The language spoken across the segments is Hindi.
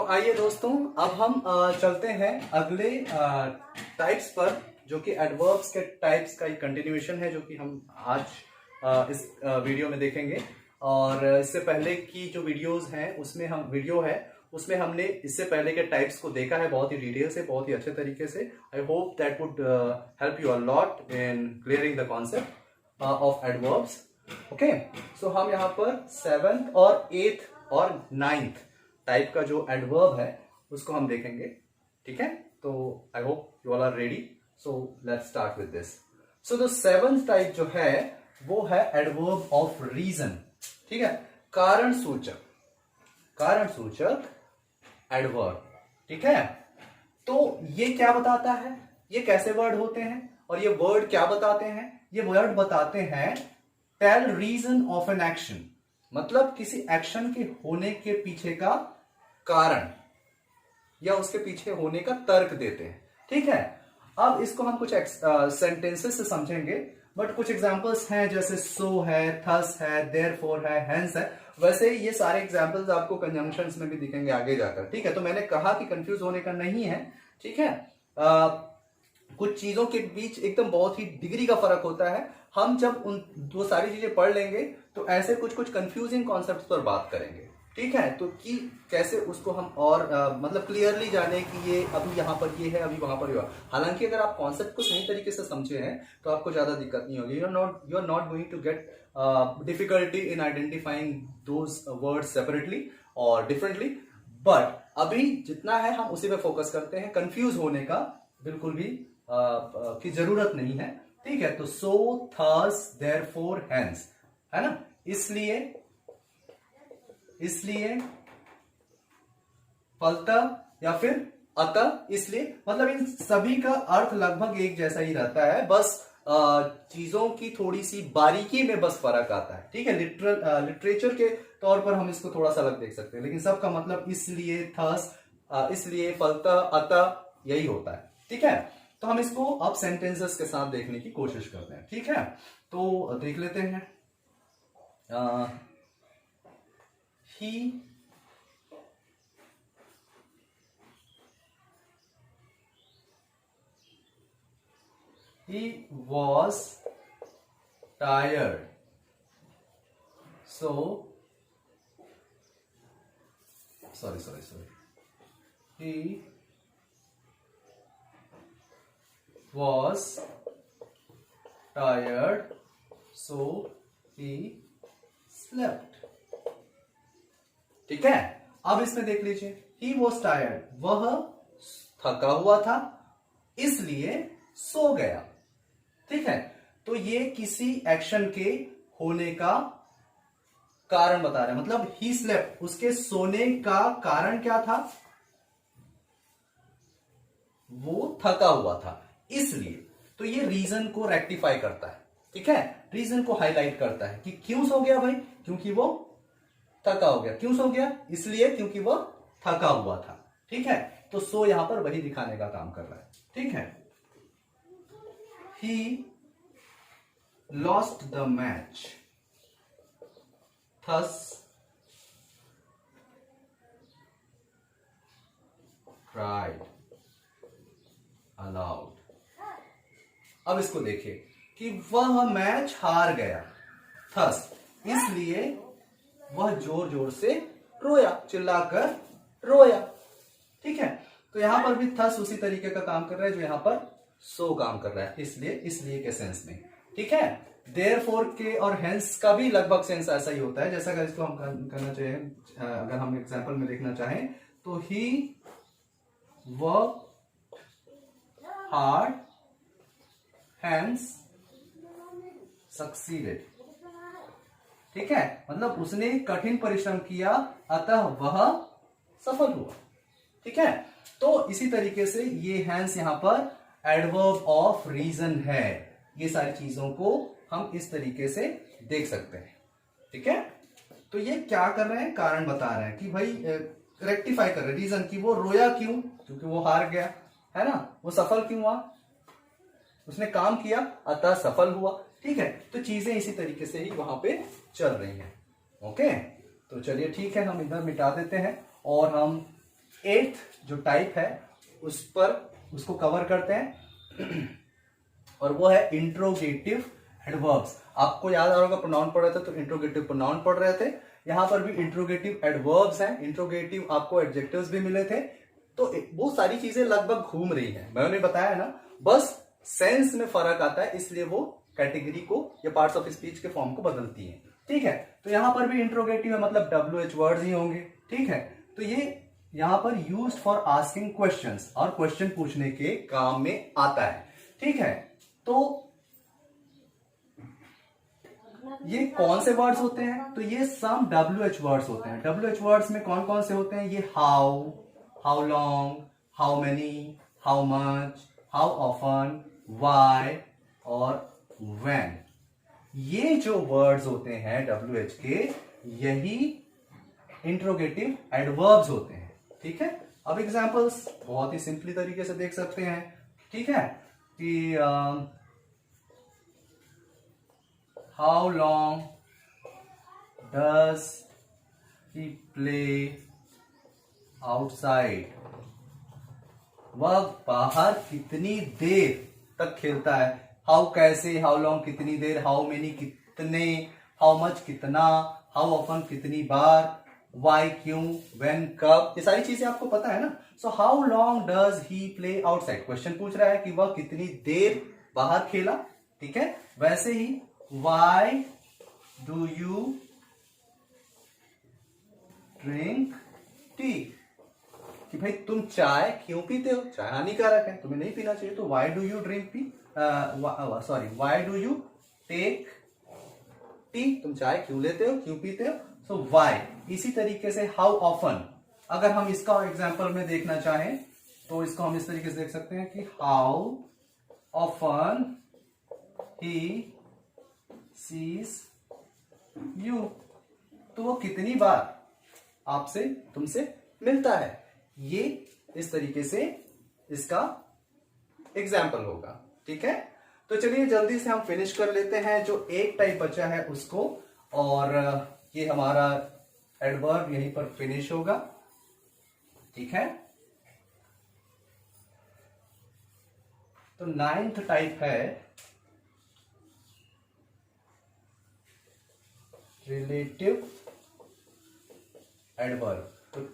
आइए दोस्तों, अब हम चलते हैं अगले टाइप्स पर, जो कि एडवर्ब्स के टाइप्स का एक कंटिन्यूएशन है, जो कि हम आज इस वीडियो में देखेंगे। और इससे पहले की जो वीडियोस हैं उसमें हमने इससे पहले के टाइप्स को देखा है बहुत ही डिटेल से, बहुत ही अच्छे तरीके से। I hope that would help you a lot in clearing the concept of adverbs. Okay, so हम यहाँ पर 7th और 8th और 9th टाइप का जो एडवर्ब है उसको हम देखेंगे। ठीक है, तो I hope you all are ready. So let's start with this. So the 7th type जो है वो है एडवर्ब ऑफ रीजन। ठीक है, कारण सूचक एडवर्ब। ठीक है, तो ये क्या बताता है, ये कैसे वर्ड होते हैं और ये वर्ड क्या बताते हैं? ये वर्ड बताते हैं tail region of an action, मतलब किसी एक्शन के होने के पीछे का कारण या उसके पीछे होने का तर्क देते हैं। ठीक है, अब इसको हम कुछ सेंटेंसेस से समझेंगे, बट कुछ एग्जांपल्स हैं, जैसे सो है, थस है, देयरफॉर है, हेंस है। वैसे ये सारे एग्जांपल्स आपको कंजंक्शंस में भी दिखेंगे आगे जाकर। ठीक है, तो मैंने कहा कि कंफ्यूज होने का नहीं है। ठीक है, कुछ चीजों के बीच एकदम बहुत ही डिग्री का फर्क होता है। हम जब उन दो सारी चीजें पढ़ लेंगे तो ऐसे कुछ कंफ्यूजिंग कॉन्सेप्ट्स पर बात करेंगे। ठीक है, तो कि कैसे उसको हम और मतलब क्लियरली जाने कि ये अभी यहाँ पर ये है, अभी वहां पर ये है। हालांकि अगर आप कॉन्सेप्ट को सही तरीके से समझे हैं तो आपको ज्यादा दिक्कत नहीं होगी। You are not going to get difficulty in identifying those words separately और डिफरेंटली। बट अभी जितना है हम उसी पे फोकस करते हैं, कंफ्यूज होने का बिल्कुल भी की जरूरत नहीं है। ठीक है, तो सो, थस, देयरफॉर, हेंस, है ना। इसलिए फलतः या फिर अतः, इसलिए, मतलब इन सभी का अर्थ लगभग एक जैसा ही रहता है, बस चीजों की थोड़ी सी बारीकी में बस फर्क आता है। ठीक है, लिटरेचर के तौर पर हम इसको थोड़ा सा अलग देख सकते हैं, लेकिन सबका मतलब इसलिए, थस, इसलिए, फलतः, अतः यही होता है। ठीक है, तो हम इसको अब सेंटेंसेस के साथ देखने की कोशिश करते हैं। ठीक है, तो देख लेते हैं। he was tired, so sorry he was tired, so he slept। ठीक है, अब इसमें देख लीजिए, he was tired, वह थका हुआ था, इसलिए सो गया। ठीक है, तो ये किसी एक्शन के होने का कारण बता रहे हैं, मतलब he slept, उसके सोने का कारण क्या था? वो थका हुआ था, इसलिए। तो ये रीजन को रेक्टिफाई करता है। ठीक है, रीजन को हाईलाइट करता है कि क्यों सो गया भाई, क्योंकि वो थका हो गया। क्यों सो गया? इसलिए क्योंकि वो थका हुआ था। ठीक है, तो सो यहां पर वही दिखाने का काम कर रहा है। ठीक है, he lost the match, thus cried aloud। अब इसको देखिए कि वह मैच हार गया, thus, इसलिए वह जोर जोर से रोया, चिल्लाकर रोया। ठीक है, तो यहां पर भी थस उसी तरीके का काम कर रहा है जो यहां पर सो काम कर रहा है, इसलिए के सेंस में। ठीक है, देयरफॉर के और हेंस का भी लगभग सेंस ऐसा ही होता है। जैसा अगर इसको हम करना चाहिए, अगर हम एग्जांपल में देखना चाहें तो ही वर्क हार्ड, हेंस सक्सीडेड। ठीक है, मतलब उसने कठिन परिश्रम किया, अतः वह सफल हुआ। ठीक है, तो इसी तरीके से ये हेंस यहां पर एडवर्ब ऑफ रीजन है। ये सारी चीजों को हम इस तरीके से देख सकते हैं। ठीक है, तो ये क्या कर रहे हैं, कारण बता रहे हैं कि भाई रेक्टिफाई कर रहे हैं रीजन की। वो रोया क्यों? क्योंकि वो हार गया, है ना। वो सफल क्यों हुआ? उसने काम किया अतः सफल हुआ। ठीक है, तो चीजें इसी तरीके से ही वहां पे चल रही हैं। ओके, तो चलिए ठीक है, हम इधर मिटा देते हैं और हम 8th जो टाइप है उसको कवर करते हैं और वो है इंट्रोगेटिव एडवर्ब्स। आपको याद आ रहा होगा प्रोनाउन पढ़ रहे थे तो इंट्रोगेटिव प्रोनाउन पढ़ रहे थे, यहां पर भी इंट्रोगेटिव एडवर्ब्स हैं, इंट्रोगेटिव आपको एडजेक्टिव्स भी मिले थे। तो वो सारी चीजें लगभग घूम रही हैं, मैंने बताया ना, बस सेंस में फर्क आता है, इसलिए वो कैटेगरी को या पार्ट्स ऑफ स्पीच के फॉर्म को बदलती है। ठीक है, तो यहां पर भी इंट्रोगेटिव है, मतलब WH वर्ड्स ही होंगे। ठीक है, तो ये यहां पर यूज्ड फॉर आस्किंग क्वेश्चंस और क्वेश्चन पूछने के काम में आता है। ठीक है, तो ये कौन से वर्ड्स होते हैं? तो ये सम WH वर्ड्स होते हैं। WH वर्ड्स में कौन कौन से होते हैं? ये how long, how many, how much, how often, why और व्हेन। ये जो वर्ड्स होते हैं WH के, यही इंट्रोगेटिव एडवर्ब्स होते हैं। ठीक है, अब एग्जांपल्स बहुत ही सिंपली तरीके से देख सकते हैं। ठीक है, कि how long does he play outside, वह बाहर कितनी देर तक खेलता है। हाउ कैसे, हाउ लॉन्ग कितनी देर, हाउ मेनी कितने, हाउ मच कितना, हाउ ऑफन कितनी बार, वाई क्यों, व्हेन कब, ये सारी चीजें आपको पता है ना। So how long does he play outside, question पूछ रहा है कि वह कितनी देर बाहर खेला। ठीक है, वैसे ही why do you drink tea, कि भाई तुम चाय क्यों पीते हो, चाय हानिकारक है, तुम्हें नहीं पीना चाहिए। तो why do you drink tea, sorry why do you take tea, तुम चाय क्यों लेते हो, क्यों पीते हो। So why. इसी तरीके से हाउ ऑफन, अगर हम इसका एग्जांपल में देखना चाहें तो इसको हम इस तरीके से देख सकते हैं कि how often he sees you, तो वो कितनी बार आपसे, तुमसे मिलता है। ये इस तरीके से इसका एग्जाम्पल होगा। ठीक है, तो चलिए जल्दी से हम फिनिश कर लेते हैं जो एक टाइप बचा है उसको, और ये हमारा एडवर्ब यहीं पर फिनिश होगा। ठीक है, तो 9th टाइप है रिलेटिव एडवर्ब। तो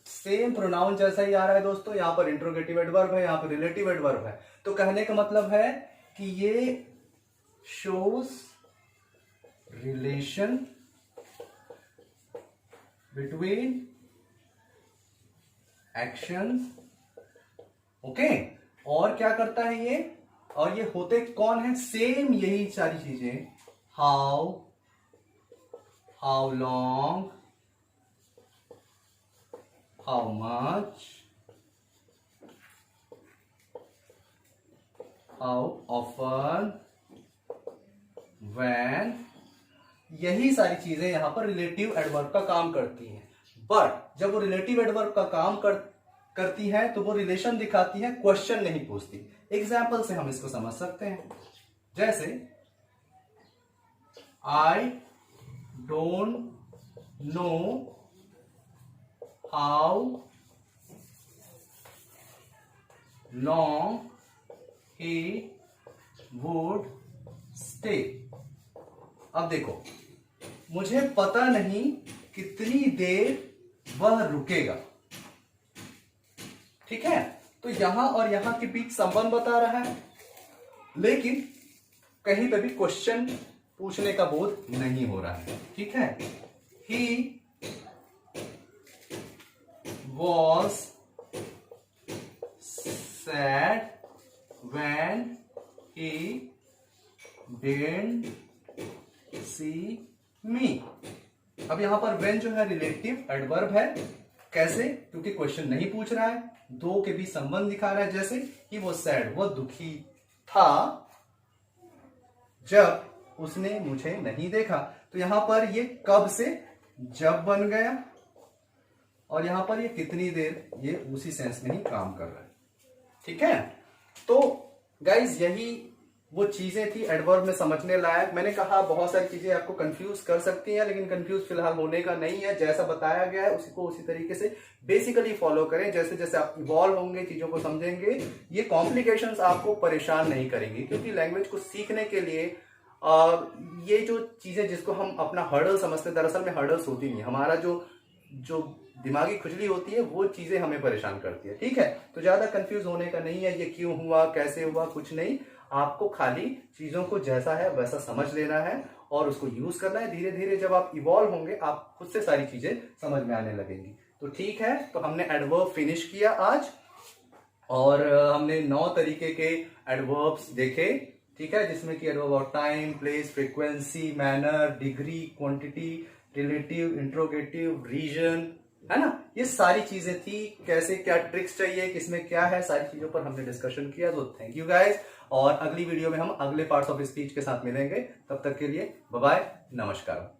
सेम प्रोनाउन जैसा ही आ रहा है दोस्तों, यहां पर इंट्रोगेटिव एडवर्ब है, यहां पर रिलेटिव एडवर्ब है। तो कहने का मतलब है कि ये shows relation between action. Okay, और क्या करता है ये, और ये होते कौन है, सेम यही सारी चीजें, how long, how much, how often, when, यही सारी चीजें यहां पर रिलेटिव एडवर्ब का काम करती हैं। बट जब वो रिलेटिव एडवर्ब का काम करती है तो वो रिलेशन दिखाती है, क्वेश्चन नहीं पूछती। एग्जाम्पल से हम इसको समझ सकते हैं, जैसे I don't know how long he would stay। अब देखो, मुझे पता नहीं कितनी देर वह रुकेगा। ठीक है, तो यहां और यहां के बीच संबंध बता रहा है, लेकिन कहीं पे भी क्वेश्चन पूछने का बोध नहीं हो रहा है। ठीक है, he was sad when he didn't see me। अब यहां पर when जो है रिलेटिव एडवर्ब है, कैसे, क्योंकि क्वेश्चन नहीं पूछ रहा है, दो के बीच संबंध दिखा रहा है। जैसे he was sad, वो दुखी था जब उसने मुझे नहीं देखा। तो यहां पर ये कब से जब बन गया, और यहां पर ये कितनी देर, ये उसी सेंस में ही काम कर रहा है। ठीक है, तो गाइज यही वो चीजें थी एडवर्ब में समझने लायक। मैंने कहा बहुत सारी चीजें आपको कंफ्यूज कर सकती हैं, लेकिन कंफ्यूज फिलहाल होने का नहीं है। जैसा बताया गया है उसी को उसी तरीके से बेसिकली फॉलो करें। जैसे जैसे आप इवॉल्व होंगे, चीजों को समझेंगे, ये कॉम्प्लिकेशंस आपको परेशान नहीं करेंगी, क्योंकि लैंग्वेज को सीखने के लिए ये जो चीजें जिसको हम अपना हर्डल समझते हैं, दरअसल में हर्डल्स होती नहीं। हमारा जो दिमागी खुजली होती है वो चीजें हमें परेशान करती है। ठीक है, तो ज्यादा कंफ्यूज होने का नहीं है। ये क्यों हुआ, कैसे हुआ, कुछ नहीं। आपको खाली चीजों को जैसा है वैसा समझ लेना है और उसको यूज करना है। धीरे धीरे जब आप इवॉल्व होंगे आप खुद से सारी चीजें समझ में आने लगेंगी। तो ठीक है, तो हमने एडवर्ब फिनिश किया आज, और हमने 9 तरीके के एडवर्ब्स देखे। ठीक है, जिसमें कि adverb of time, place, frequency, manner, degree, quantity, relative, interrogative, reason, है ना। ये सारी चीजें थी। कैसे क्या ट्रिक्स चाहिए, किसमें क्या है, सारी चीजों पर हमने डिस्कशन किया। तो थैंक यू गाइस, और अगली वीडियो में हम अगले पार्ट्स ऑफ स्पीच के साथ मिलेंगे। तब तक के लिए बाय बाय, नमस्कार।